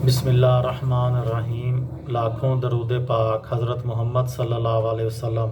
بسم اللہ الرحمن الرحیم۔ لاکھوں درود پاک حضرت محمد صلی اللہ علیہ وسلم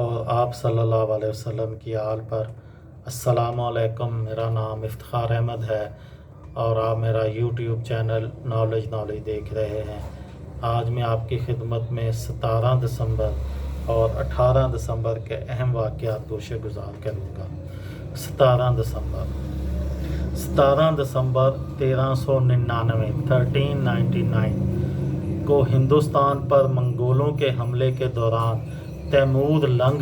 اور آپ صلی اللہ علیہ وسلم کی آل پر۔ السلام علیکم، میرا نام افتخار احمد ہے اور آپ میرا یوٹیوب چینل نالج دیکھ رہے ہیں۔ آج میں آپ کی خدمت میں 17 دسمبر اور 18 دسمبر کے اہم واقعات گوشے گزار کروں گا۔ 17 دسمبر 1399 کو ہندوستان پر منگولوں کے حملے کے دوران تیمور لنگ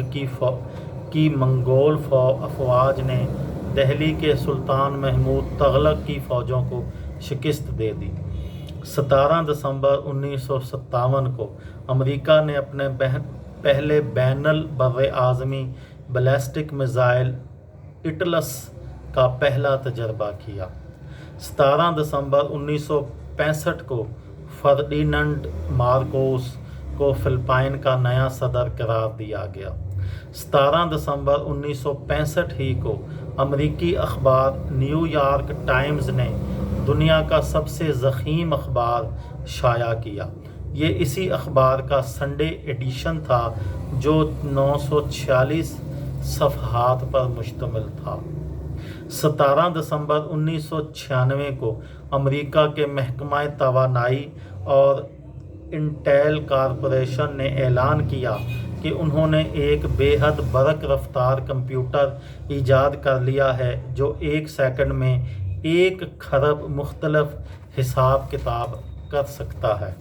کی منگول افواج نے دہلی کے سلطان محمود تغلق کی فوجوں کو شکست دے دی۔ 17 دسمبر 1957 کو امریکہ نے اپنے پہلے بین البراعظمی بیلسٹک میزائل ایٹلس کا پہلا تجربہ کیا۔ 17 دسمبر 1965 کو فردیننڈ مارکوس کو فلپائن کا نیا صدر قرار دیا گیا۔ 17 دسمبر 1965 ہی کو امریکی اخبار نیو یارک ٹائمز نے دنیا کا سب سے ضخیم اخبار شائع کیا۔ یہ اسی اخبار کا سنڈے ایڈیشن تھا جو 946 صفحات پر مشتمل تھا۔ 17 دسمبر 1996 کو امریکہ کے محکمہ توانائی اور انٹیل کارپوریشن نے اعلان کیا کہ انہوں نے ایک بے حد برق رفتار کمپیوٹر ایجاد کر لیا ہے جو 1 سیکنڈ میں 1 کھرب مختلف حساب کتاب کر سکتا ہے۔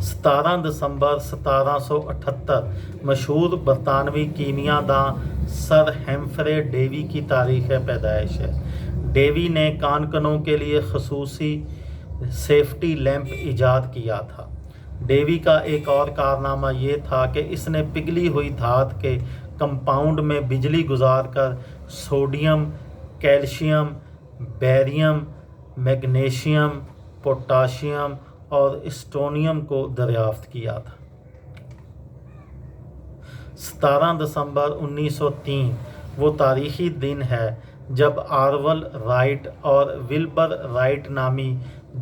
17 دسمبر 1778 مشہور برطانوی کیمیا داں سر ہمفرے ڈیوی کی تاریخ پیدائش ہے۔ ڈیوی نے کانکنوں کے لیے خصوصی سیفٹی لیمپ ایجاد کیا تھا۔ ڈیوی کا ایک اور کارنامہ یہ تھا کہ اس نے پگھلی ہوئی دھات کے کمپاؤنڈ میں بجلی گزار کر sodium, calcium, barium, magnesium, potassium اور اسٹونیم کو دریافت کیا تھا۔ 17 دسمبر 1903 وہ تاریخی دن ہے جب آرول رائٹ اور ولبر رائٹ نامی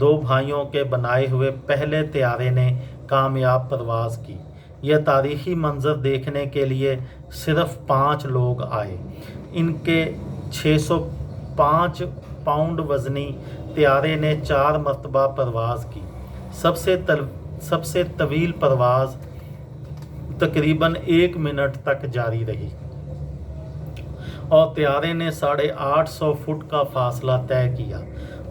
2 بھائیوں کے بنائے ہوئے پہلے طیارے نے کامیاب پرواز کی۔ یہ تاریخی منظر دیکھنے کے لیے صرف 5 لوگ آئے۔ ان کے 605 پاؤنڈ وزنی طیارے نے 4 مرتبہ پرواز کی۔ سب سے طویل پرواز تقریباً 1 منٹ تک جاری رہی اور طیارے نے 850 فٹ کا فاصلہ طے کیا۔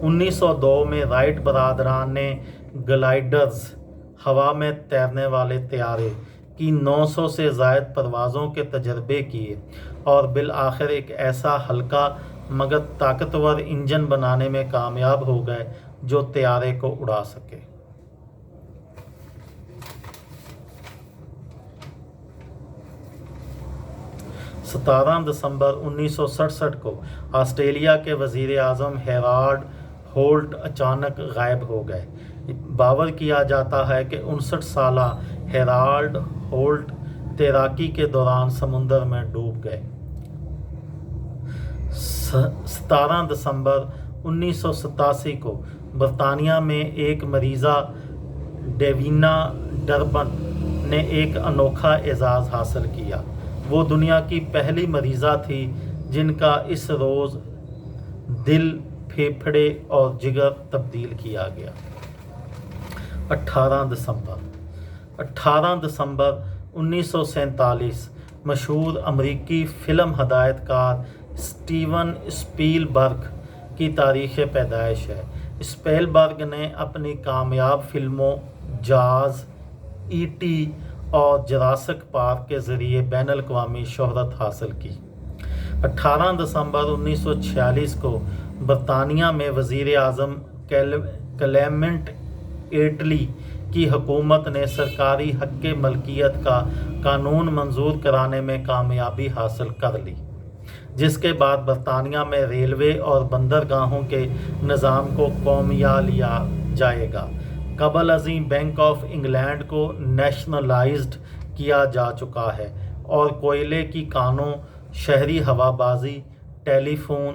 1902 میں رائٹ برادران نے گلائیڈرز، ہوا میں تیرنے والے طیارے کی 900 سے زائد پروازوں کے تجربے کیے اور بالآخر ایک ایسا ہلکا مگر طاقتور انجن بنانے میں کامیاب ہو گئے جو طیارے کو اڑا سکے۔ 17 دسمبر 1967 کو آسٹریلیا کے وزیر اعظم ہیرالڈ ہولٹ اچانک غائب ہو گئے۔ باور کیا جاتا ہے کہ 59 سالہ ہیرالڈ ہولٹ تیراکی کے دوران سمندر میں ڈوب گئے۔ 17 دسمبر 1987 کو برطانیہ میں ایک مریضہ ڈیوینا ڈربن نے ایک انوکھا اعزاز حاصل کیا۔ وہ دنیا کی پہلی مریضہ تھی جن کا اس روز دل، پھیپھڑے اور جگر تبدیل کیا گیا۔ 18 دسمبر 1947 مشہور امریکی فلم ہدایت کار اسٹیون اسپیل برگ کی تاریخ پیدائش ہے۔ اسپیل برگ نے اپنی کامیاب فلموں جاز، ای.ٹی. اور جراسک پارک کے ذریعے بین الاقوامی شہرت حاصل کی۔ 18 دسمبر 1946 کو برطانیہ میں وزیر اعظم کلیمنٹ ایٹلی کی حکومت نے سرکاری حق ملکیت کا قانون منظور کرانے میں کامیابی حاصل کر لی، جس کے بعد برطانیہ میں ریلوے اور بندرگاہوں کے نظام کو قومیہ لیا جائے گا۔ قبل ازیں بینک آف انگلینڈ کو نیشنلائزڈ کیا جا چکا ہے اور کوئلے کی کانوں، شہری ہوا بازی، ٹیلی فون،